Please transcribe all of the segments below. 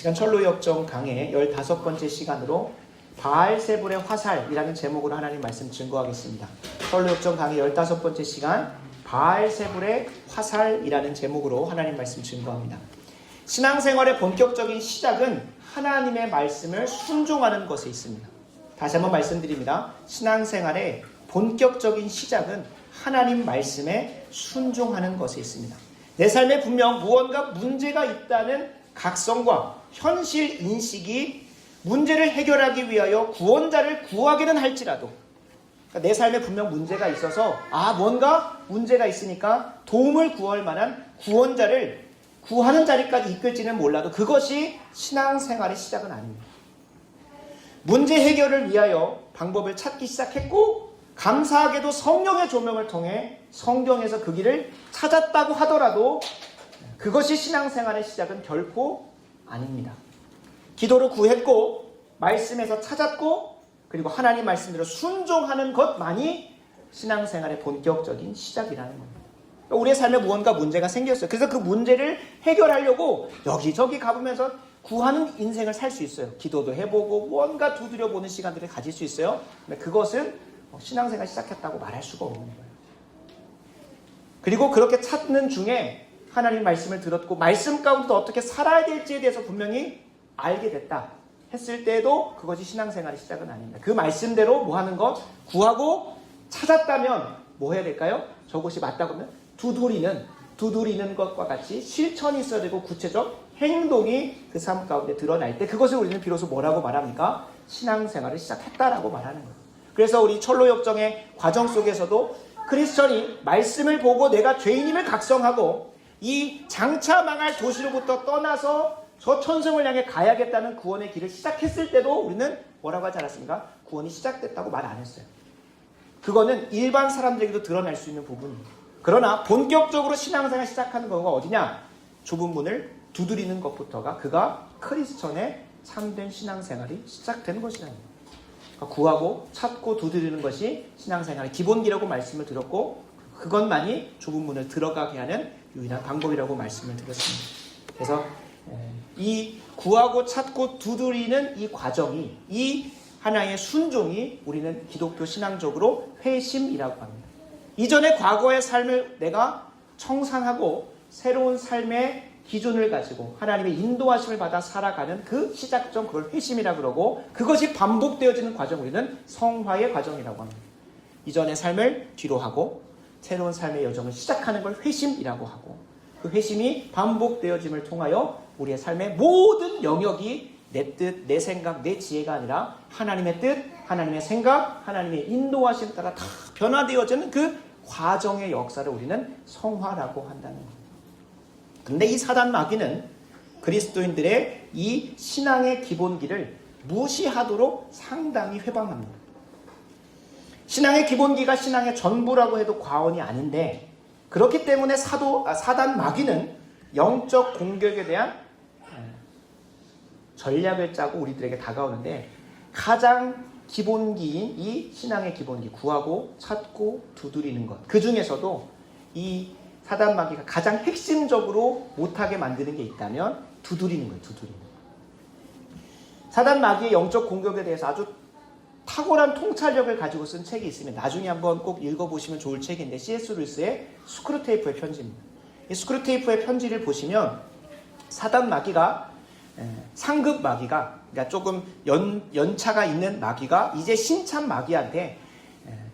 시간 철로 역정 강의 15번째 시간으로 바알세불의 화살이라는 제목으로 하나님 말씀 증거하겠습니다. 철로 역정 강의 15번째 시간 바알세불의 화살이라는 제목으로 하나님 말씀 증거합니다. 신앙생활의 본격적인 시작은 하나님의 말씀을 순종하는 것에 있습니다. 다시 한번 말씀드립니다. 신앙생활의 본격적인 시작은 하나님 말씀에 순종하는 것에 있습니다. 내 삶에 분명 무언가 문제가 있다는 각성과 현실 인식이 문제를 해결하기 위하여 구원자를 구하기는 할지라도, 그러니까 내 삶에 분명 문제가 있어서 뭔가 문제가 있으니까 도움을 구할 만한 구원자를 구하는 자리까지 이끌지는 몰라도 그것이 신앙생활의 시작은 아닙니다. 문제 해결을 위하여 방법을 찾기 시작했고, 감사하게도 성령의 조명을 통해 성경에서 그 길을 찾았다고 하더라도 그것이 신앙생활의 시작은 결코 아닙니다. 기도로 구했고, 말씀에서 찾았고, 그리고 하나님 말씀대로 순종하는 것만이 신앙생활의 본격적인 시작이라는 겁니다. 우리의 삶에 무언가 문제가 생겼어요. 그래서 그 문제를 해결하려고 여기저기 가보면서 구하는 인생을 살 수 있어요. 기도도 해보고 무언가 두드려보는 시간들을 가질 수 있어요. 근데 그것은 신앙생활 시작했다고 말할 수가 없는 거예요. 그리고 그렇게 찾는 중에 하나님 말씀을 들었고 말씀 가운데도 어떻게 살아야 될지에 대해서 분명히 알게 됐다 했을 때에도 그것이 신앙생활의 시작은 아닙니다. 그 말씀대로 뭐 하는 것? 구하고 찾았다면 뭐 해야 될까요? 저것이 맞다고 하면 두드리는 것과 같이 실천이 있어야 되고 구체적 행동이 그 삶 가운데 드러날 때 그것을 우리는 비로소 뭐라고 말합니까? 신앙생활을 시작했다라고 말하는 거예요. 그래서 우리 철로 역정의 과정 속에서도 크리스천이 말씀을 보고 내가 죄인임을 각성하고 이 장차 망할 도시로부터 떠나서 저 천성을 향해 가야겠다는 구원의 길을 시작했을 때도 우리는 뭐라고 하지 않았습니까? 구원이 시작됐다고 말 안 했어요. 그거는 일반 사람들에게도 드러날 수 있는 부분입니다. 그러나 본격적으로 신앙생활 시작하는 거가 어디냐? 좁은 문을 두드리는 것부터가 그가 크리스천의 참된 신앙생활이 시작되는 것이라는 거예요. 그러니까 구하고 찾고 두드리는 것이 신앙생활의 기본기라고 말씀을 드렸고 그것만이 좁은 문을 들어가게 하는 유일한 방법이라고 말씀을 드렸습니다. 그래서 이 구하고 찾고 두드리는 이 과정이, 이 하나의 순종이 우리는 기독교 신앙적으로 회심이라고 합니다. 이전의 과거의 삶을 내가 청산하고 새로운 삶의 기준을 가지고 하나님의 인도하심을 받아 살아가는 그 시작점, 그걸 회심이라고 그러고 그것이 반복되어지는 과정, 우리는 성화의 과정이라고 합니다. 이전의 삶을 뒤로 하고 새로운 삶의 여정을 시작하는 걸 회심이라고 하고 그 회심이 반복되어짐을 통하여 우리의 삶의 모든 영역이 내 뜻, 내 생각, 내 지혜가 아니라 하나님의 뜻, 하나님의 생각, 하나님의 인도하심에 따라 다 변화되어지는 그 과정의 역사를 우리는 성화라고 한다는 겁니다. 근데 이 사단 마귀는 그리스도인들의 이 신앙의 기본기를 무시하도록 상당히 회방합니다. 신앙의 기본기가 신앙의 전부라고 해도 과언이 아닌데 그렇기 때문에 사단 마귀는 영적 공격에 대한 전략을 짜고 우리들에게 다가오는데 가장 기본기인 이 신앙의 기본기, 구하고 찾고 두드리는 것, 그 중에서도 이 사단 마귀가 가장 핵심적으로 못하게 만드는 게 있다면 두드리는 거예요. 두드리는 거. 사단 마귀의 영적 공격에 대해서 아주 탁월한 통찰력을 가지고 쓴 책이 있으면 나중에 한번 꼭 읽어보시면 좋을 책인데 C.S. 루이스의 스크루테이프의 편지입니다. 이 스크루테이프의 편지를 보시면 사단 마귀가 상급 마귀가, 그러니까 조금 연차가 있는 마귀가 이제 신참 마귀한테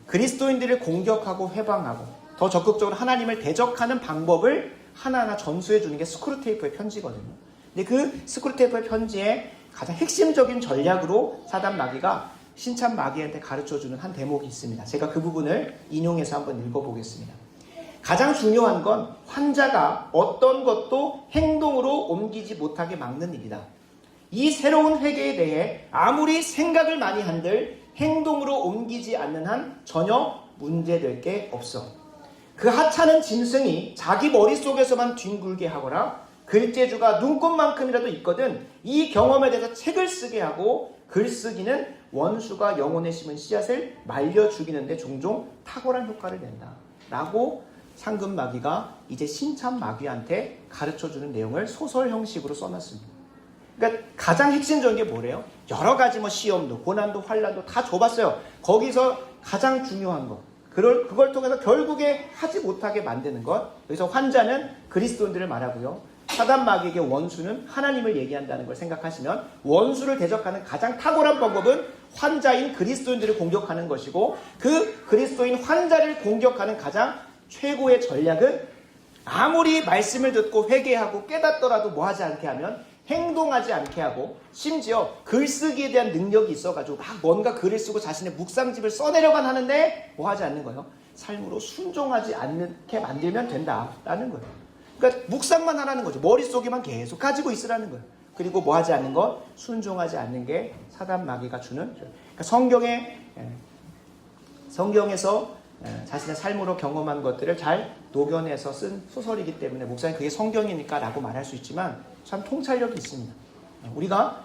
그리스도인들을 공격하고 회방하고 더 적극적으로 하나님을 대적하는 방법을 하나하나 전수해 주는 게 스크루테이프의 편지거든요. 근데 그 스크루테이프의 편지의 가장 핵심적인 전략으로 사단 마귀가 신참 마귀한테 가르쳐주는 한 대목이 있습니다. 제가 그 부분을 인용해서 한번 읽어보겠습니다. 가장 중요한 건 환자가 어떤 것도 행동으로 옮기지 못하게 막는 일이다. 이 새로운 회개에 대해 아무리 생각을 많이 한들 행동으로 옮기지 않는 한 전혀 문제될 게 없어. 그 하찮은 짐승이 자기 머릿속에서만 뒹굴게 하거나 글재주가 눈꽃만큼이라도 있거든 이 경험에 대해서 책을 쓰게 하고 글쓰기는 원수가 영혼에 심은 씨앗을 말려 죽이는데 종종 탁월한 효과를 낸다. 라고 상급 마귀가 이제 신참 마귀한테 가르쳐주는 내용을 소설 형식으로 써놨습니다. 그러니까 가장 핵심적인 게 뭐래요? 여러 가지 뭐 시험도, 고난도, 환난도 다 줘봤어요. 거기서 가장 중요한 것, 그걸 통해서 결국에 하지 못하게 만드는 것. 여기서 환자는 그리스도인들을 말하고요. 사단 마귀에게 원수는 하나님을 얘기한다는 걸 생각하시면 원수를 대적하는 가장 탁월한 방법은 환자인 그리스도인들을 공격하는 것이고, 그 그리스도인 환자를 공격하는 가장 최고의 전략은 아무리 말씀을 듣고 회개하고 깨닫더라도 뭐 하지 않게 하면 행동하지 않게 하고, 심지어 글쓰기에 대한 능력이 있어가지고 막 뭔가 글을 쓰고 자신의 묵상집을 써내려간 하는데 뭐 하지 않는 거예요? 삶으로 순종하지 않게 만들면 된다라는 거예요. 그러니까 묵상만 하라는 거죠. 머릿속에만 계속 가지고 있으라는 거예요. 그리고 뭐 하지 않는 것? 순종하지 않는 게 사단 마귀가 주는. 그러니까 성경에서 자신의 삶으로 경험한 것들을 잘 녹여내서 쓴 소설이기 때문에 목사님 그게 성경이니까 라고 말할 수 있지만 참 통찰력이 있습니다. 우리가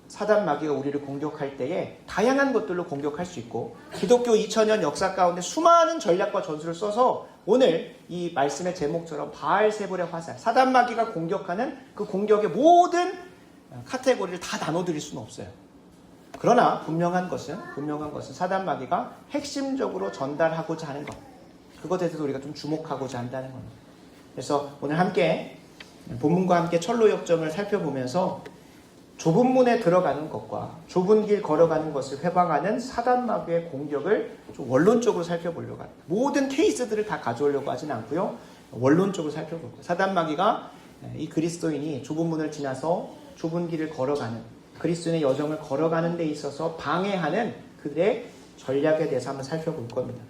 사단 마귀가 우리를 공격할 때에 다양한 것들로 공격할 수 있고, 기독교 2000년 역사 가운데 수많은 전략과 전술을 써서 오늘 이 말씀의 제목처럼 바알세불의 화살, 사단 마귀가 공격하는 그 공격의 모든 카테고리를 다 나눠드릴 수는 없어요. 그러나 분명한 것은 사단 마귀가 핵심적으로 전달하고자 하는 것, 그것에 대해서 우리가 좀 주목하고자 한다는 겁니다. 그래서 오늘 함께 본문과 함께 철로 역정을 살펴보면서 좁은 문에 들어가는 것과 좁은 길 걸어가는 것을 회방하는 사단 마귀의 공격을 좀 원론적으로 살펴보려고 합니다. 모든 케이스들을 다 가져오려고 하진 않고요. 원론적으로 살펴볼 거예요. 사단 마귀가 이 그리스도인이 좁은 문을 지나서 좁은 길을 걸어가는, 그리스도인의 여정을 걸어가는 데 있어서 방해하는 그들의 전략에 대해서 한번 살펴볼 겁니다.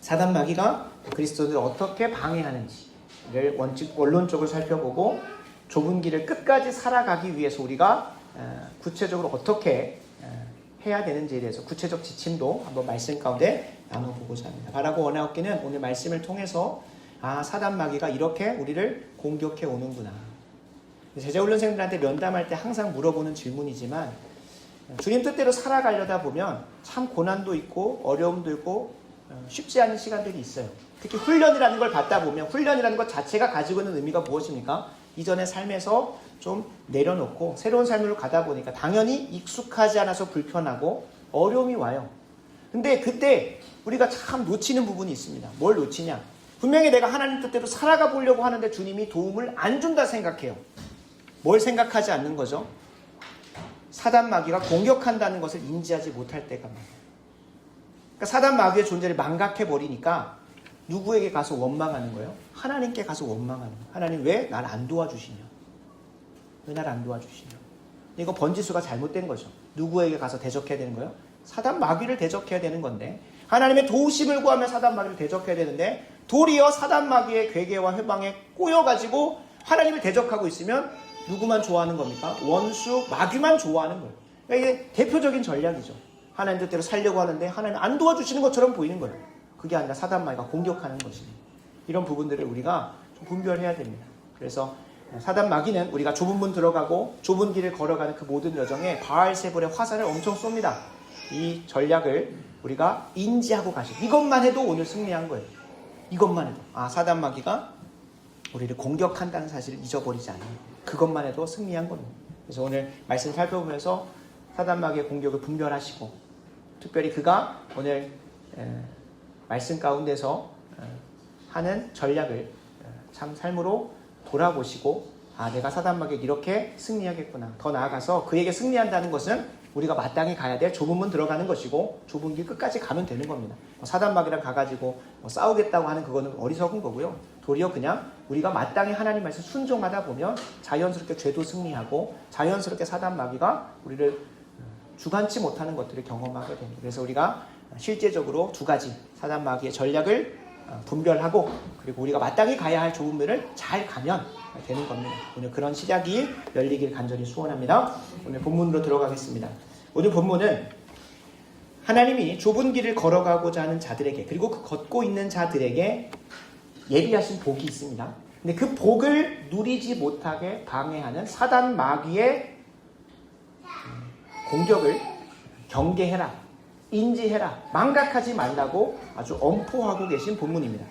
사단 마귀가 그리스도인을 어떻게 방해하는지를 원론적으로 살펴보고, 좁은 길을 끝까지 살아가기 위해서 우리가 구체적으로 어떻게 해야 되는지에 대해서 구체적 지침도 한번 말씀 가운데 나눠보고자 합니다. 바라고 원하옵기는 오늘 말씀을 통해서 사단 마귀가 이렇게 우리를 공격해 오는구나. 제자훈련생들한테 면담할 때 항상 물어보는 질문이지만, 주님 뜻대로 살아가려다 보면 참 고난도 있고 어려움도 있고 쉽지 않은 시간들이 있어요. 특히 훈련이라는 걸 받다 보면 훈련이라는 것 자체가 가지고 있는 의미가 무엇입니까? 이전의 삶에서 좀 내려놓고 새로운 삶으로 가다 보니까 당연히 익숙하지 않아서 불편하고 어려움이 와요. 근데 그때 우리가 참 놓치는 부분이 있습니다. 뭘 놓치냐? 분명히 내가 하나님 뜻대로 살아가 보려고 하는데 주님이 도움을 안 준다 생각해요. 뭘 생각하지 않는 거죠? 사단 마귀가 공격한다는 것을 인지하지 못할 때가 많아요. 그러니까 사단 마귀의 존재를 망각해버리니까 누구에게 가서 원망하는 거예요? 하나님께 가서 원망하는 거예요. 하나님 왜 날 안 도와주시냐? 왜 날 안 도와주시냐? 이거 번지수가 잘못된 거죠. 누구에게 가서 대적해야 되는 거예요? 사단 마귀를 대적해야 되는 건데, 하나님의 도우심을 구하며 사단 마귀를 대적해야 되는데 도리어 사단 마귀의 괴계와 회방에 꼬여가지고 하나님을 대적하고 있으면 누구만 좋아하는 겁니까? 원수 마귀만 좋아하는 거예요. 그러니까 이게 대표적인 전략이죠. 하나님 뜻대로 살려고 하는데 하나님 안 도와주시는 것처럼 보이는 거예요. 그게 아니라 사단 마귀가 공격하는 것입니다. 이런 부분들을 우리가 좀 분별해야 됩니다. 그래서 사단 마귀는 우리가 좁은 문 들어가고 좁은 길을 걸어가는 그 모든 여정에 바알세불의 화살을 엄청 쏩니다. 이 전략을 우리가 인지하고 가시고, 이것만 해도 오늘 승리한 거예요. 이것만 해도 사단 마귀가 우리를 공격한다는 사실을 잊어버리지 않는 거예요. 그것만 해도 승리한 겁니다. 그래서 오늘 말씀 살펴보면서 사단 마귀의 공격을 분별하시고, 특별히 그가 오늘 말씀 가운데서 하는 전략을 참 삶으로 돌아보시고, 내가 사단 마귀에게 이렇게 승리하겠구나. 더 나아가서 그에게 승리한다는 것은 우리가 마땅히 가야 될 좁은 문 들어가는 것이고 좁은 길 끝까지 가면 되는 겁니다. 사단 마귀랑 가가지고 싸우겠다고 하는 그거는 어리석은 거고요. 도리어 그냥 우리가 마땅히 하나님 말씀 순종하다 보면 자연스럽게 죄도 승리하고 자연스럽게 사단 마귀가 우리를 주관치 못하는 것들을 경험하게 됩니다. 그래서 우리가 실제적으로 두 가지 사단 마귀의 전략을 분별하고, 그리고 우리가 마땅히 가야 할 좁은 문을 잘 가면 되는 겁니다. 오늘 그런 시작이 열리길 간절히 소원합니다. 오늘 본문으로 들어가겠습니다. 오늘 본문은 하나님이 좁은 길을 걸어가고자 하는 자들에게, 그리고 그 걷고 있는 자들에게 예비하신 복이 있습니다. 근데 그 복을 누리지 못하게 방해하는 사단 마귀의 공격을 경계해라, 인지해라, 망각하지 말라고 아주 엄포하고 계신 본문입니다.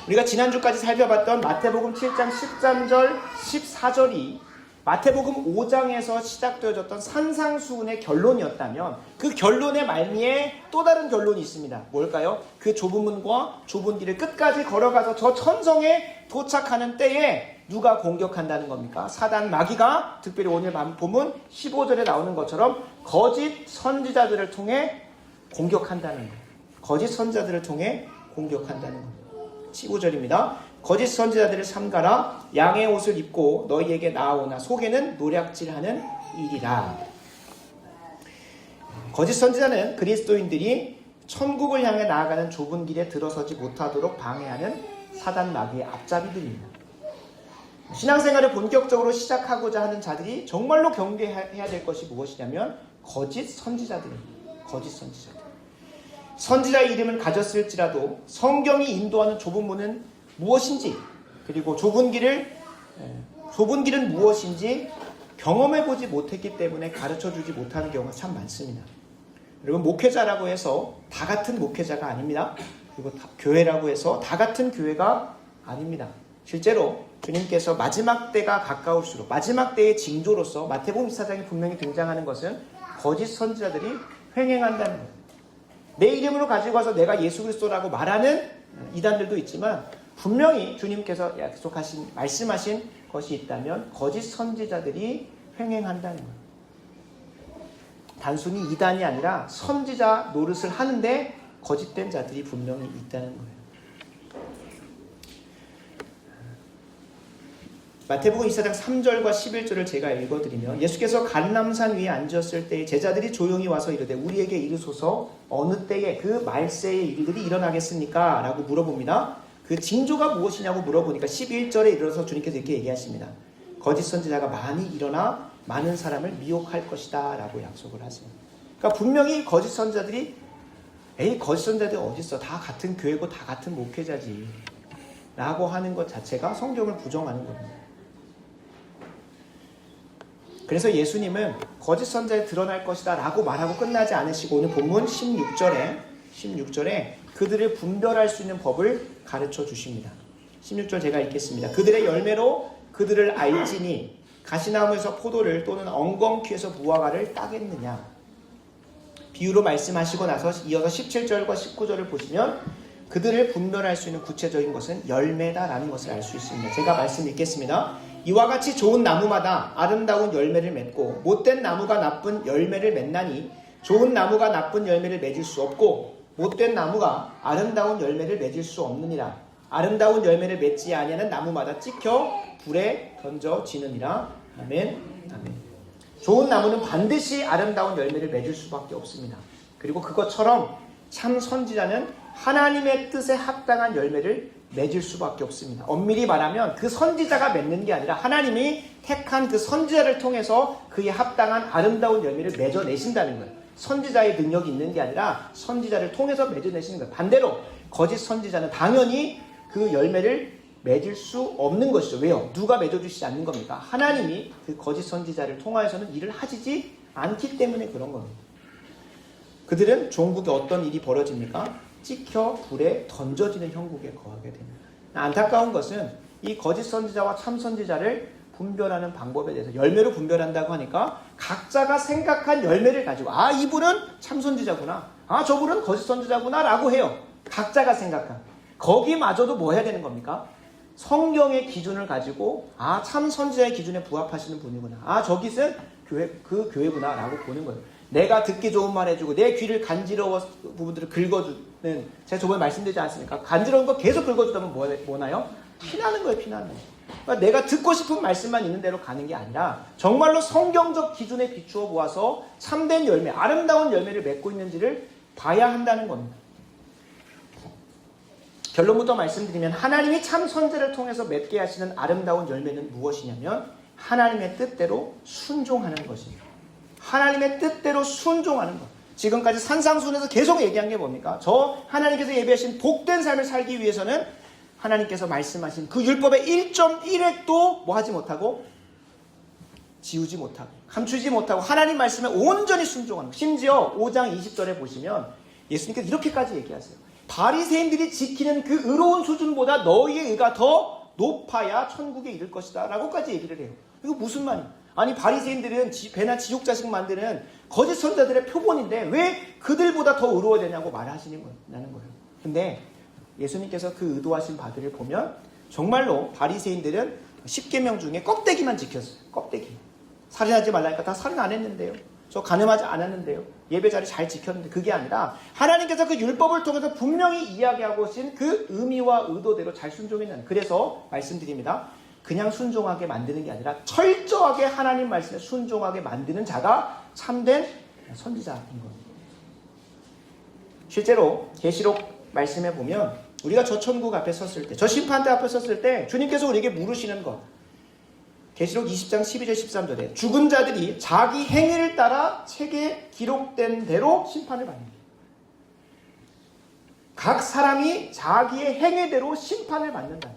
우리가 지난주까지 살펴봤던 마태복음 7장 13절, 14절이 마태복음 5장에서 시작되어졌던 산상수훈의 결론이었다면 그 결론의 말미에 또 다른 결론이 있습니다. 뭘까요? 그 좁은 문과 좁은 길을 끝까지 걸어가서 저 천성에 도착하는 때에 누가 공격한다는 겁니까? 사단 마귀가 특별히 오늘 본문 15절에 나오는 것처럼 거짓 선지자들을 통해 공격한다는 거예요. 거짓 선지자들을 통해 공격한다는 거예요. 15절입니다. 거짓 선지자들을 삼가라. 양의 옷을 입고 너희에게 나아오나 속에는 노략질하는 일이라. 거짓 선지자는 그리스도인들이 천국을 향해 나아가는 좁은 길에 들어서지 못하도록 방해하는 사단 마귀의 앞잡이들입니다. 신앙생활을 본격적으로 시작하고자 하는 자들이 정말로 경계해야 될 것이 무엇이냐면 거짓 선지자들입니다. 거짓 선지자들. 선지자의 이름을 가졌을지라도 성경이 인도하는 좁은 문은 무엇인지, 그리고 좁은 길은 무엇인지 경험해보지 못했기 때문에 가르쳐주지 못하는 경우가 참 많습니다. 여러분, 목회자라고 해서 다 같은 목회자가 아닙니다. 그리고 교회라고 해서 다 같은 교회가 아닙니다. 실제로 주님께서 마지막 때가 가까울수록 마지막 때의 징조로서 마태복음 24장에 분명히 등장하는 것은 거짓 선지자들이 횡행한다는 거예요. 내 이름으로 가지고 와서 내가 예수 그리스도라고 말하는 이단들도 있지만 분명히 주님께서 말씀하신 것이 있다면 거짓 선지자들이 횡행한다는 거예요. 단순히 이단이 아니라 선지자 노릇을 하는데 거짓된 자들이 분명히 있다는 거예요. 마태복음 24장 3절과 11절을 제가 읽어드리면 예수께서 갈람산 위에 앉았을 때 제자들이 조용히 와서 이르되 우리에게 이르소서 어느 때에 그 말세의 일들이 일어나겠습니까? 라고 물어봅니다. 그 징조가 무엇이냐고 물어보니까 11절에 이르러서 주님께서 이렇게 얘기하십니다. 거짓 선지자가 많이 일어나 많은 사람을 미혹할 것이다 라고 약속을 하세요. 그러니까 분명히 거짓 선지자들이 거짓 선지자들이 어딨어, 다 같은 교회고 다 같은 목회자지 라고 하는 것 자체가 성경을 부정하는 겁니다. 그래서 예수님은 거짓 선지자에 드러날 것이다 라고 말하고 끝나지 않으시고 오늘 본문 16절에 그들을 분별할 수 있는 법을 가르쳐 주십니다. 16절 제가 읽겠습니다. 그들의 열매로 그들을 알지니 가시나무에서 포도를 또는 엉겅퀴에서 무화과를 따겠느냐. 비유로 말씀하시고 나서 이어서 17절과 19절을 보시면 그들을 분별할 수 있는 구체적인 것은 열매다라는 것을 알 수 있습니다. 제가 말씀 읽겠습니다. 이와 같이 좋은 나무마다 아름다운 열매를 맺고 못된 나무가 나쁜 열매를 맺나니 좋은 나무가 나쁜 열매를 맺을 수 없고 못된 나무가 아름다운 열매를 맺을 수 없느니라. 아름다운 열매를 맺지 아니하는 나무마다 찍혀 불에 던져지느니라. 아멘. 아멘. 좋은 나무는 반드시 아름다운 열매를 맺을 수밖에 없습니다. 그리고 그것처럼 참 선지자는 하나님의 뜻에 합당한 열매를 맺을 수밖에 없습니다. 엄밀히 말하면 그 선지자가 맺는 게 아니라 하나님이 택한 그 선지자를 통해서 그에 합당한 아름다운 열매를 맺어내신다는 거예요. 선지자의 능력이 있는 게 아니라 선지자를 통해서 맺어내시는 거예요. 반대로 거짓 선지자는 당연히 그 열매를 맺을 수 없는 것이죠. 왜요? 누가 맺어주시지 않는 겁니까? 하나님이 그 거짓 선지자를 통하여서는 일을 하시지 않기 때문에 그런 겁니다. 그들은 종국에 어떤 일이 벌어집니까? 찍혀 불에 던져지는 형국에 거하게 됩니다. 안타까운 것은 이 거짓 선지자와 참 선지자를 분별하는 방법에 대해서 열매로 분별한다고 하니까 각자가 생각한 열매를 가지고 이분은 참 선지자구나, 저분은 거짓 선지자구나 라고 해요. 각자가 생각한. 거기마저도 뭐 해야 되는 겁니까? 성경의 기준을 가지고 참 선지자의 기준에 부합하시는 분이구나, 저기는 그 교회구나 라고 보는 거예요. 내가 듣기 좋은 말 해주고 내 귀를 간지러워 부분들을 긁어주는, 제가 저번에 말씀드리지 않았습니까? 간지러운 거 계속 긁어주다면 뭐나요? 피나는 거예요. 피나는 거예요. 그러니까 내가 듣고 싶은 말씀만 있는 대로 가는 게 아니라 정말로 성경적 기준에 비추어 보아서 참된 열매, 아름다운 열매를 맺고 있는지를 봐야 한다는 겁니다. 결론부터 말씀드리면 하나님이 참 선지자를 통해서 맺게 하시는 아름다운 열매는 무엇이냐면 하나님의 뜻대로 순종하는 것입니다. 하나님의 뜻대로 순종하는 것. 지금까지 산상수훈에서 계속 얘기한 게 뭡니까? 저 하나님께서 예비하신 복된 삶을 살기 위해서는 하나님께서 말씀하신 그 율법의 1.1획도 뭐 하지 못하고 지우지 못하고 감추지 못하고 하나님 말씀에 온전히 순종하는 것. 심지어 5장 20절에 보시면 예수님께서 이렇게까지 얘기하세요. 바리새인들이 지키는 그 의로운 수준보다 너희의 의가 더 높아야 천국에 이를 것이다 라고까지 얘기를 해요. 이거 무슨 말이에요? 아니 바리새인들은 배나 지옥 자식 만드는 거짓 선자들의 표본인데 왜 그들보다 더 의로워야 되냐고 말하시는 거예요. 근데 예수님께서 그 의도하신 바들을 보면 정말로 바리새인들은 10계명 중에 껍데기만 지켰어요. 껍데기. 살인하지 말라니까 다 살인 안 했는데요. 저 간음하지 않았는데요. 예배 자리 잘 지켰는데 그게 아니라 하나님께서 그 율법을 통해서 분명히 이야기하고 오신 그 의미와 의도대로 잘 순종했는. 그래서 말씀드립니다. 그냥 순종하게 만드는 게 아니라 철저하게 하나님 말씀에 순종하게 만드는 자가 참된 선지자인 겁니다. 실제로 계시록 말씀에 보면 우리가 저 천국 앞에 섰을 때, 저 심판대 앞에 섰을 때 주님께서 우리에게 물으시는 것, 계시록 20장 12절 13절에 죽은 자들이 자기 행위를 따라 책에 기록된 대로 심판을 받는다. 각 사람이 자기의 행위대로 심판을 받는다.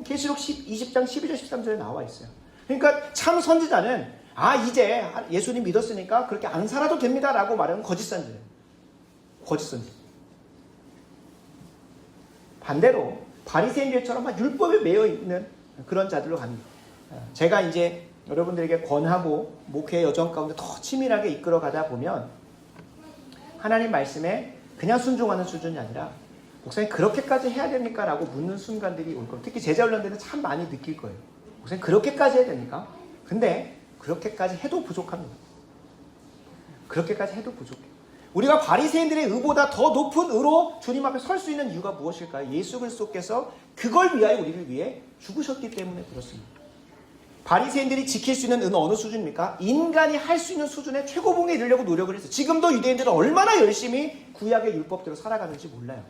계시록 20장 12절 13절에 나와 있어요. 그러니까 참 선지자는 이제 예수님 믿었으니까 그렇게 안 살아도 됩니다 라고 말하는 거짓 선지자예요. 거짓 선지자. 반대로 바리새인들처럼 막 율법에 매여 있는 그런 자들로 갑니다. 제가 이제 여러분들에게 권하고 목회 여정 가운데 더 치밀하게 이끌어 가다 보면 하나님 말씀에 그냥 순종하는 수준이 아니라 목사님 그렇게까지 해야 됩니까? 라고 묻는 순간들이 올 거예요. 특히 제자훈련대는 참 많이 느낄 거예요. 목사님 그렇게까지 해야 됩니까? 근데 그렇게까지 해도 부족합니다. 그렇게까지 해도 부족해요. 우리가 바리새인들의 의보다 더 높은 의로 주님 앞에 설 수 있는 이유가 무엇일까요? 예수 그리스도께서 그걸 위하여 우리를 위해 죽으셨기 때문에 그렇습니다. 바리새인들이 지킬 수 있는 의는 어느 수준입니까? 인간이 할 수 있는 수준의 최고봉에 이르려고 노력을 했어요. 지금도 유대인들은 얼마나 열심히 구약의 율법대로 살아가는지 몰라요.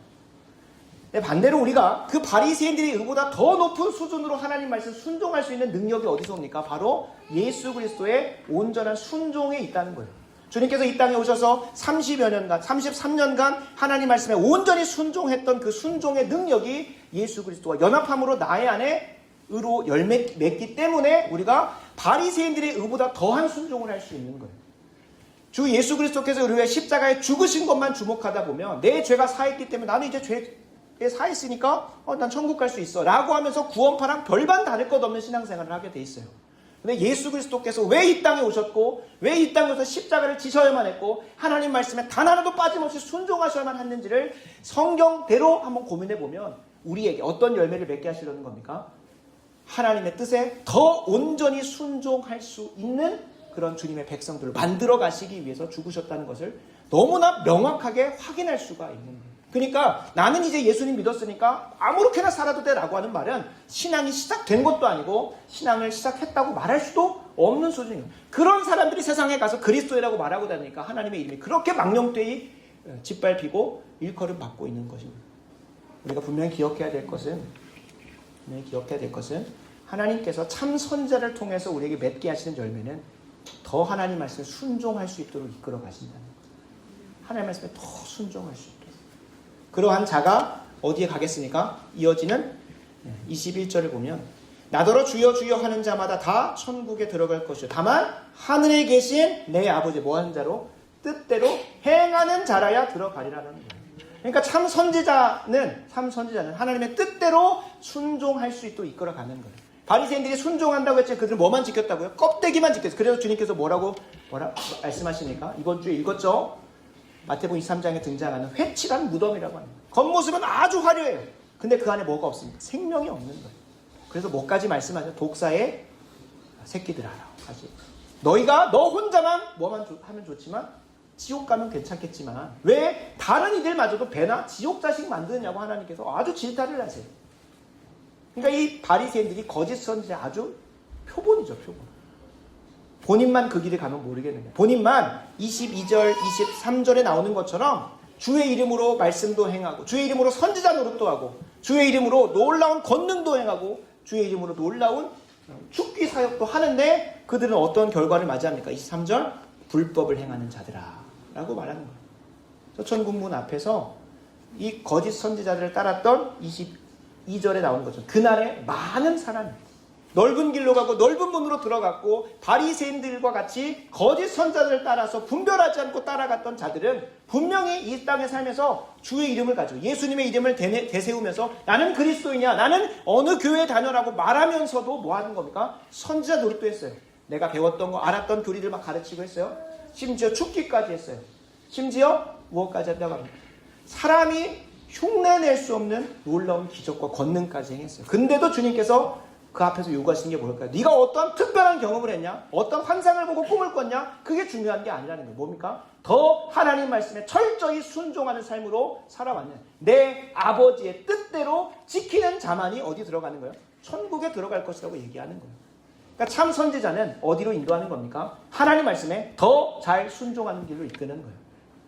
반대로 우리가 그 바리새인들의 의보다 더 높은 수준으로 하나님 말씀 순종할 수 있는 능력이 어디서 옵니까? 바로 예수 그리스도의 온전한 순종에 있다는 거예요. 주님께서 이 땅에 오셔서 30여 년간, 33년간 하나님 말씀에 온전히 순종했던 그 순종의 능력이 예수 그리스도와 연합함으로 나의 안에 의로 열매 맺기 때문에 우리가 바리새인들의 의보다 더한 순종을 할 수 있는 거예요. 주 예수 그리스도께서 우리 위해 십자가에 죽으신 것만 주목하다 보면 내 죄가 사했기 때문에 나는 이제 죄에 사했으니까 난 천국 갈 수 있어 라고 하면서 구원파랑 별반 다를 것 없는 신앙생활을 하게 돼 있어요. 근데 예수 그리스도께서 왜 이 땅에 오셨고 왜 이 땅에서 십자가를 지셔야만 했고 하나님 말씀에 단 하나도 빠짐없이 순종하셔야만 했는지를 성경대로 한번 고민해 보면 우리에게 어떤 열매를 맺게 하시려는 겁니까? 하나님의 뜻에 더 온전히 순종할 수 있는 그런 주님의 백성들을 만들어 가시기 위해서 죽으셨다는 것을 너무나 명확하게 확인할 수가 있는 거예요. 그러니까 나는 이제 예수님 믿었으니까 아무렇게나 살아도 돼라고 하는 말은 신앙이 시작된 것도 아니고 신앙을 시작했다고 말할 수도 없는 수준이에요. 그런 사람들이 세상에 가서 그리스도라고 말하고 다니니까 하나님의 이름이 그렇게 망령되이 짓밟히고 일컬음 받고 있는 것입니다. 우리가 분명히 기억해야 될 것은 하나님께서 참 선자를 통해서 우리에게 맺게 하시는 열매는 더 하나님 말씀에 순종할 수 있도록 이끌어 가신다는 거예요. 하나님 말씀에 더 순종할 수 있도록. 그러한 자가 어디에 가겠습니까? 이어지는 21절을 보면 나더러 주여 주여 하는 자마다 다 천국에 들어갈 것이요 다만 하늘에 계신 내 아버지 뭐 하는 자로? 뜻대로 행하는 자라야 들어가리라는 거예요. 그러니까 참 선지자는 하나님의 뜻대로 순종할 수 있도록 이끌어가는 거예요. 바리새인들이 순종한다고 했지 그들은 뭐만 지켰다고요? 껍데기만 지켰어요. 그래서 주님께서 뭐라 말씀하십니까? 이번 주에 읽었죠? 마태복음 23장에 등장하는 회칠한 무덤이라고 합니다. 겉모습은 아주 화려해요. 근데 그 안에 뭐가 없습니까? 생명이 없는 거예요. 그래서 뭐까지 말씀하죠? 독사의 새끼들아. 사실 너희가 너 혼자만 뭐만 하면 좋지만 지옥 가면 괜찮겠지만 왜 다른 이들마저도 배나 지옥 자식 만드느냐고 하나님께서 아주 질타를 하세요. 그러니까 이 바리새인들이 거짓 선지자 아주 표본이죠, 표본. 본인만 그 길을 가면 모르겠는데 본인만 22절, 23절에 나오는 것처럼 주의 이름으로 말씀도 행하고 주의 이름으로 선지자 노릇도 하고 주의 이름으로 놀라운 권능도 행하고 주의 이름으로 놀라운 축기 사역도 하는데 그들은 어떤 결과를 맞이합니까? 23절 불법을 행하는 자들아 라고 말하는 거예요. 서천군문 앞에서 이 거짓 선지자들을 따랐던 22절에 나오는 거죠. 그날에 많은 사람이 넓은 길로 가고 넓은 문으로 들어갔고 바리새인들과 같이 거짓 선자들을 따라서 분별하지 않고 따라갔던 자들은 분명히 이 땅에 살면서 주의 이름을 가지고 예수님의 이름을 대세우면서 나는 그리스도이냐, 나는 어느 교회에 다녀라고 말하면서도 뭐 하는 겁니까? 선지자 노릇도 했어요. 내가 배웠던 거, 알았던 교리들 막 가르치고 했어요. 심지어 축기까지 했어요. 심지어 무엇까지 한다고 합니다. 사람이 흉내낼 수 없는 놀라운 기적과 권능까지 행했어요. 근데도 주님께서 그 앞에서 요구하시는 게 뭘까요? 네가 어떤 특별한 경험을 했냐? 어떤 환상을 보고 꿈을 꿨냐? 그게 중요한 게 아니라는 거예요. 뭡니까? 더 하나님 말씀에 철저히 순종하는 삶으로 살아왔냐? 내 아버지의 뜻대로 지키는 자만이 어디 들어가는 거예요? 천국에 들어갈 것이라고 얘기하는 거예요. 그러니까 참 선지자는 어디로 인도하는 겁니까? 하나님 말씀에 더 잘 순종하는 길로 이끄는 거예요.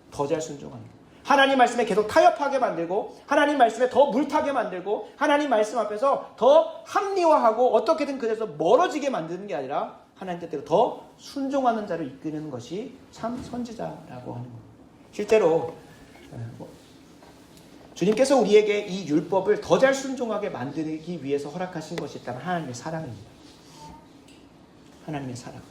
더 잘 순종하는 거예요. 하나님 말씀에 계속 타협하게 만들고 하나님 말씀에 더 물타게 만들고 하나님 말씀 앞에서 더 합리화하고 어떻게든 그래서 멀어지게 만드는 게 아니라 하나님 뜻대로 더 순종하는 자를 이끄는 것이 참 선지자라고 하는 거예요. 실제로 주님께서 우리에게 이 율법을 더 잘 순종하게 만들기 위해서 허락하신 것이 있다면 하나님의 사랑입니다. 하나님의 사랑.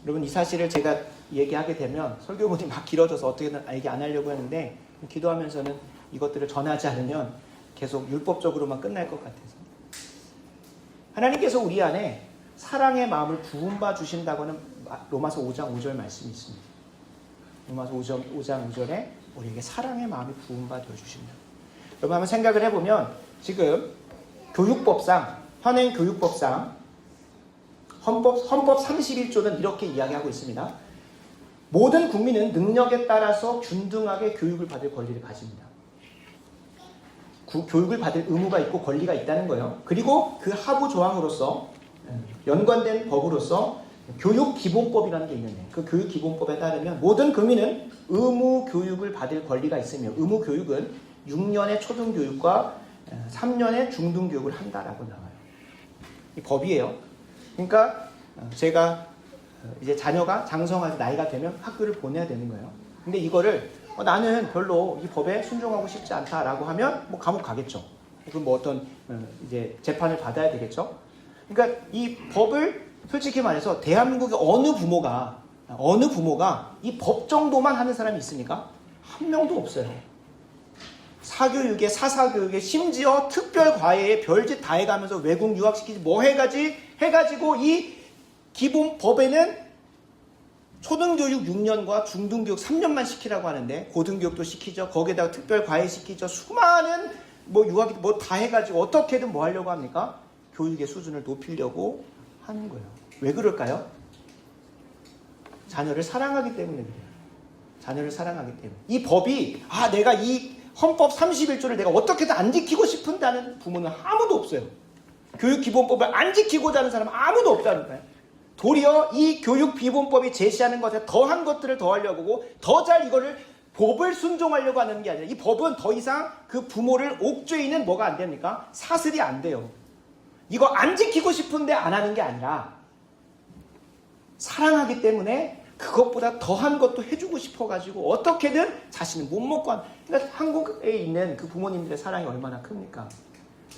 여러분 이 사실을 제가 얘기하게 되면 설교문이 막 길어져서 어떻게든 얘기 안 하려고 하는데 기도하면서는 이것들을 전하지 않으면 계속 율법적으로만 끝날 것 같아서 하나님께서 우리 안에 사랑의 마음을 부음바 주신다고는 로마서 5장 5절 말씀이 있습니다. 로마서 5장 5절에 우리에게 사랑의 마음이 부음바 되어주신다. 여러분 한번 생각을 해보면 지금 교육법상 현행 교육법상 헌법 31조는 이렇게 이야기하고 있습니다. 모든 국민은 능력에 따라서 균등하게 교육을 받을 권리를 가집니다. 교육을 받을 의무가 있고 권리가 있다는 거예요. 그리고 그 하부 조항으로서 연관된 법으로서 교육기본법이라는 게 있는데 그 교육기본법에 따르면 모든 국민은 의무 교육을 받을 권리가 있으며 의무 교육은 6년의 초등교육과 3년의 중등교육을 한다라고 나와요. 이 법이에요. 그러니까 제가 이제 자녀가 장성하고 나이가 되면 학교를 보내야 되는 거예요. 근데 이거를 나는 별로 이 법에 순종하고 싶지 않다라고 하면 뭐 감옥 가겠죠. 그럼 뭐 어떤 이제 재판을 받아야 되겠죠. 그러니까 이 법을 솔직히 말해서 대한민국의 어느 부모가 이 법 정도만 하는 사람이 있습니까? 한 명도 없어요. 사교육에 사사교육에 심지어 특별 과외에 별짓 다 해가면서 외국 유학시키지 뭐 해가지고 이 기본 법에는 초등교육 6년과 중등교육 3년만 시키라고 하는데 고등교육도 시키죠. 거기에다가 특별 과외 시키죠. 수많은 뭐 유학이 뭐 다 해가지고 어떻게든 뭐 하려고 합니까? 교육의 수준을 높이려고 하는 거예요. 왜 그럴까요? 자녀를 사랑하기 때문에 그래요. 자녀를 사랑하기 때문에. 이 법이 내가 이 헌법 31조를 내가 어떻게든 안 지키고 싶은다는 부모는 아무도 없어요. 교육기본법을 안 지키고자 하는 사람은 아무도 없다니까요. 도리어 이 교육기본법이 제시하는 것에 더한 것들을 더하려고 더 잘 이거를 법을 순종하려고 하는 게 아니라 이 법은 더 이상 그 부모를 옥죄이는 뭐가 안 됩니까? 사슬이 안 돼요. 이거 안 지키고 싶은데 안 하는 게 아니라 사랑하기 때문에 그것보다 더한 것도 해주고 싶어가지고 어떻게든 자신은 못 먹고 그러니까 한국에 있는 그 부모님들의 사랑이 얼마나 큽니까?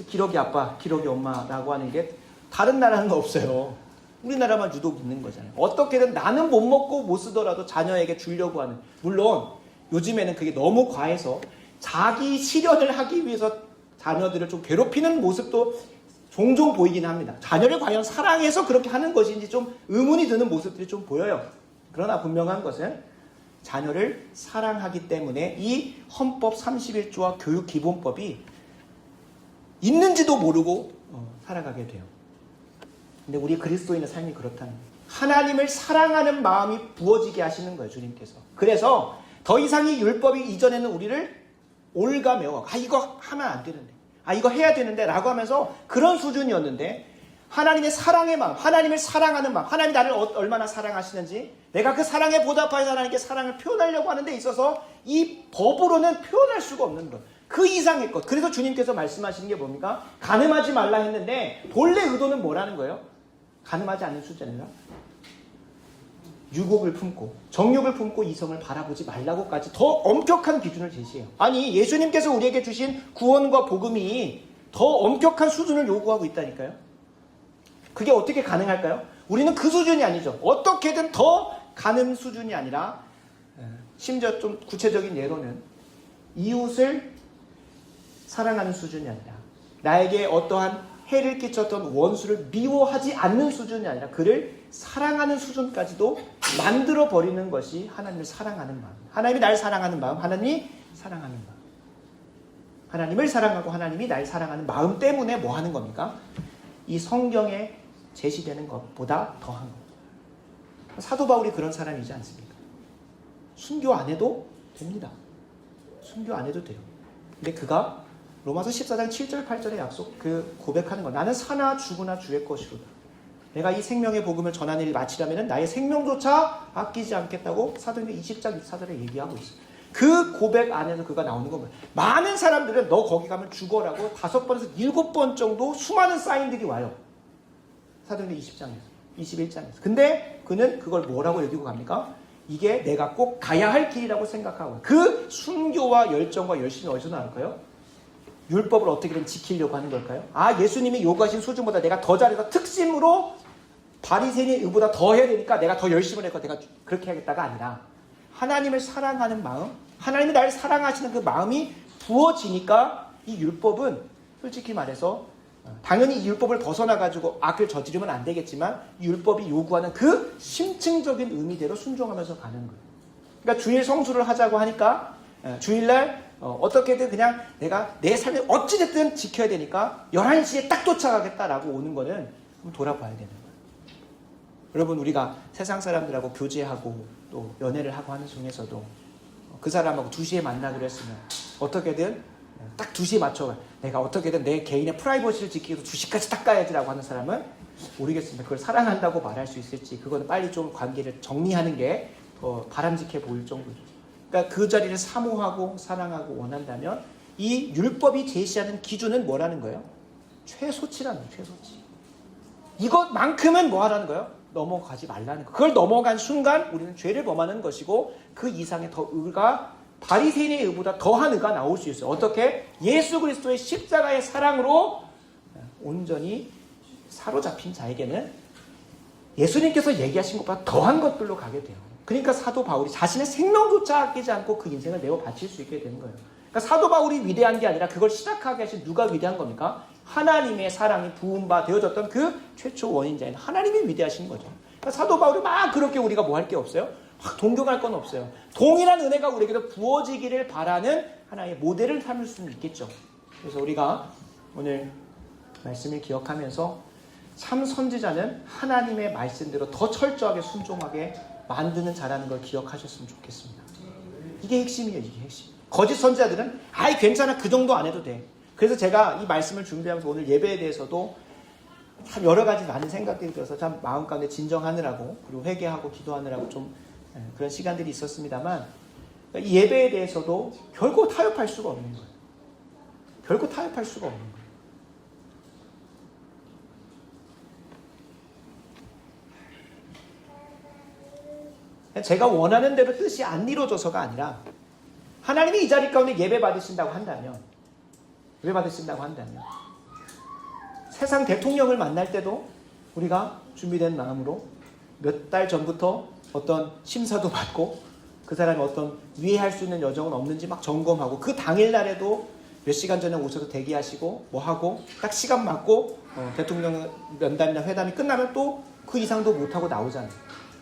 기러기 아빠, 기러기 엄마라고 하는 게 다른 나라는 없어요. 우리나라만 유독 있는 거잖아요. 어떻게든 나는 못 먹고 못 쓰더라도 자녀에게 주려고 하는. 물론 요즘에는 그게 너무 과해서 자기 실현을 하기 위해서 자녀들을 좀 괴롭히는 모습도 종종 보이긴 합니다. 자녀를 과연 사랑해서 그렇게 하는 것인지 좀 의문이 드는 모습들이 좀 보여요. 그러나 분명한 것은 자녀를 사랑하기 때문에 이 헌법 31조와 교육기본법이 있는지도 모르고 살아가게 돼요. 근데 우리 그리스도인의 삶이 그렇다는 거예요. 하나님을 사랑하는 마음이 부어지게 하시는 거예요. 주님께서. 그래서 더 이상 이 율법이 이전에는 우리를 올가매워. 이거 하면 안 되는데. 이거 해야 되는데 라고 하면서 그런 수준이었는데 하나님의 사랑의 마음, 하나님을 사랑하는 마음, 하나님이 나를 얼마나 사랑하시는지 내가 그 사랑에 보답하여서 하나님께 사랑을 표현하려고 하는 데 있어서 이 법으로는 표현할 수가 없는 것. 그 이상의 것. 그래서 주님께서 말씀하시는 게 뭡니까? 가늠하지 말라 했는데 본래 의도는 뭐라는 거예요? 가늠하지 않는 수준이 아니라 유곡을 품고 정욕을 품고 이성을 바라보지 말라고까지 더 엄격한 기준을 제시해요. 아니 예수님께서 우리에게 주신 구원과 복음이 더 엄격한 수준을 요구하고 있다니까요. 그게 어떻게 가능할까요? 우리는 그 수준이 아니죠. 어떻게든 더 가는 수준이 아니라, 심지어 좀 구체적인 예로는 이웃을 사랑하는 수준이 아니라, 나에게 어떠한 해를 끼쳤던 원수를 미워하지 않는 수준이 아니라 그를 사랑하는 수준까지도 만들어버리는 것이 하나님을 사랑하는 마음. 하나님이 날 사랑하는 마음, 하나님이 사랑하는 마음. 하나님을 사랑하고 하나님이 날 사랑하는 마음 때문에 뭐 하는 겁니까? 이 성경에 제시되는 것보다 더한 겁니다. 사도 바울이 그런 사람이지 않습니까? 순교 안 해도 됩니다. 순교 안 해도 돼요. 근데 그가 로마서 14장 7절 8절의 약속, 그 고백하는 거, 나는 사나 죽으나 주의 것이로다. 내가 이 생명의 복음을 전하는 일을 마치려면 나의 생명조차 아끼지 않겠다고 사도행전 20장 24절에 얘기하고 있어요. 그 고백 안에서 그가 나오는 겁니다. 많은 사람들은 너 거기 가면 죽어라고 5번에서 7번 정도 수많은 사인들이 와요. 사도행전 20장에서 21장에서. 근데 그는 그걸 뭐라고 여기고 갑니까? 이게 내가 꼭 가야 할 길이라고 생각하고, 그 순교와 열정과 열심이 어디서 나올까요? 율법을 어떻게든 지키려고 하는 걸까요? 아, 예수님이 요구하신 수준보다 내가 더 잘해서 특심으로 바리새인의 의보다 더 해야 되니까 내가 더 열심을 해서 내가 그렇게 하겠다가 아니라, 하나님을 사랑하는 마음, 하나님이 나를 사랑하시는 그 마음이 부어지니까 이 율법은 솔직히 말해서 당연히 이 율법을 벗어나가지고 악을 저지르면 안 되겠지만 율법이 요구하는 그 심층적인 의미대로 순종하면서 가는 거예요. 그러니까 주일 성수를 하자고 하니까 주일날 어떻게든 그냥 내가 내 삶을 어찌됐든 지켜야 되니까 11시에 딱 도착하겠다라고 오는 거는 한번 돌아봐야 되는 거예요. 여러분, 우리가 세상 사람들하고 교제하고 또 연애를 하고 하는 중에서도 그 사람하고 2시에 만나기로 했으면 어떻게든 딱 2시에 맞춰, 내가 어떻게든 내 개인의 프라이버시를 지키기 위해서 2시까지 딱 가야지라고 하는 사람은 모르겠습니다. 그걸 사랑한다고 말할 수 있을지, 그거는 빨리 좀 관계를 정리하는 게 더 바람직해 보일 정도죠. 그러니까 그 자리를 사모하고 사랑하고 원한다면 이 율법이 제시하는 기준은 뭐라는 거예요? 최소치라는 거예요. 최소치. 이것만큼은 뭐 하라는 거예요? 넘어가지 말라는 거예요. 그걸 넘어간 순간 우리는 죄를 범하는 것이고, 그 이상의 더 의가, 바리새인의 의보다 더한 의가 나올 수 있어요. 어떻게? 예수 그리스도의 십자가의 사랑으로 온전히 사로잡힌 자에게는 예수님께서 얘기하신 것보다 더한 것들로 가게 돼요. 그러니까 사도 바울이 자신의 생명조차 아끼지 않고 그 인생을 내어 바칠 수 있게 되는 거예요. 그러니까 사도 바울이 위대한 게 아니라 그걸 시작하게 하신 누가 위대한 겁니까? 하나님의 사랑이 부은 바 되어졌던 그 최초 원인자인 하나님이 위대하신 거죠. 그러니까 사도 바울이 막 그렇게 우리가 뭐 할 게 없어요? 막 동경할 건 없어요. 동일한 은혜가 우리에게도 부어지기를 바라는 하나의 모델을 삼을 수는 있겠죠. 그래서 우리가 오늘 말씀을 기억하면서 참 선지자는 하나님의 말씀대로 더 철저하게 순종하게 만드는 자라는 걸 기억하셨으면 좋겠습니다. 이게 핵심이에요. 이게 핵심. 거짓 선지자들은 아이 괜찮아, 그 정도 안 해도 돼. 그래서 제가 이 말씀을 준비하면서 오늘 예배에 대해서도 참 여러 가지 많은 생각들이 들어서 참 마음 가운데 진정하느라고, 그리고 회개하고 기도하느라고 좀 그런 시간들이 있었습니다만, 이 예배에 대해서도 결코 타협할 수가 없는 거예요. 결코 타협할 수가 없는 거예요. 제가 원하는 대로 뜻이 안 이루어져서가 아니라, 하나님이 이 자리 가운데 예배 받으신다고 한다면 세상 대통령을 만날 때도 우리가 준비된 마음으로 몇 달 전부터 어떤 심사도 받고, 그 사람이 어떤 위해할 수 있는 여정은 없는지 막 점검하고, 그 당일날에도 몇 시간 전에 오셔서 대기하시고 뭐 하고 딱 시간 맞고 대통령 면담이나 회담이 끝나면 또 그 이상도 못하고 나오잖아요.